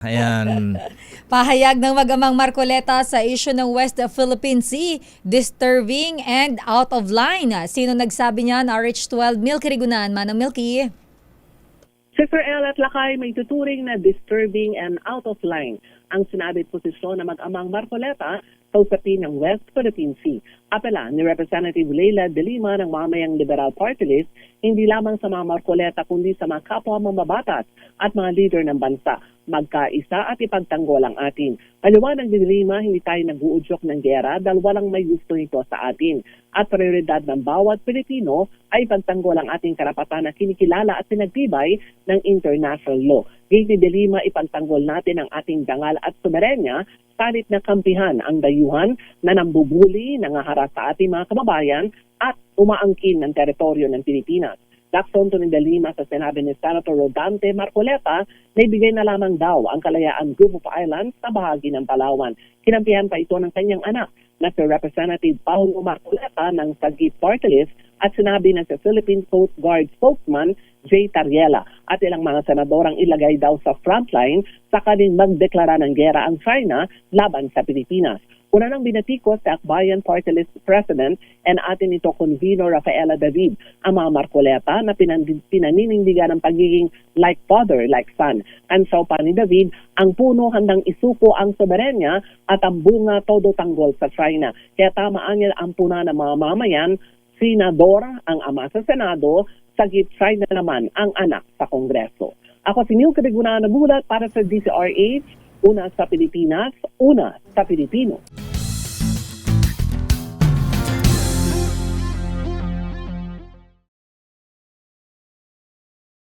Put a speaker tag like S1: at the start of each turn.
S1: Ayan.
S2: Pahayag ng mag-amang Marcoleta sa issue ng West Philippine Sea, disturbing and out of line. Sino nagsabi niyan? RH12, Milky Rigunan. Manang Milky.
S3: Sister El at Lakay may tuturing na disturbing and out of line ang sinabi at posisyon ng mag-amang Marcoleta sa usapin ng West Philippine Sea. Apela ni Representative Leila de Lima ng mamayang Liberal Party List, hindi lamang sa mga Marcoleta kundi sa mga kapwa mamabatas at mga leader ng bansa. Magkaisa at ipagtanggol ang atin. Paliwanag ni de Lima, hindi tayo nag-uudyok ng gera dahil walang may gusto nito sa atin. At prioridad ng bawat Pilipino ay ipagtanggol ang ating karapatan na kinikilala at pinagtibay ng international law. Gate ni de Lima, ipagtanggol natin ang ating dangal at soberenya, salit na kampihan ang dayuhan na nambubuli, nangaharap sa ating mga kababayan at umaangkin ng teritoryo ng Pilipinas. Dakson to ni de Lima sa sinabi ni Senator Rodante Marcoleta na ibigay na lamang daw ang kalayaan Group of Islands sa bahagi ng Palawan. Kinampihan pa ito ng kanyang anak na si Representative Paulo Marcoleta ng Sagip Party List at sinabi ng sa Philippine Coast Guard spokesman Jay Tariela at ilang mga senadorang ilagay daw sa frontline sakaling magdeklara ng gera ang China laban sa Pilipinas. Una nang binatikos sa Akbayan Party List President and atin ito convener Rafaela David ang mga Marcoleta na pinaninindigan ng pagiging like father, like son. And so pa ni David, ang puno handang isuko ang soberenya at ang bunga todo tanggol sa China. Kaya tamaan niya ang puna ng mga mamayan, senador ang ama sa Senado, sagip China naman ang anak sa Kongreso. Ako si Milky Rigunan, nagulat para sa DCRH, una sa Pilipinas, una sa Pilipino.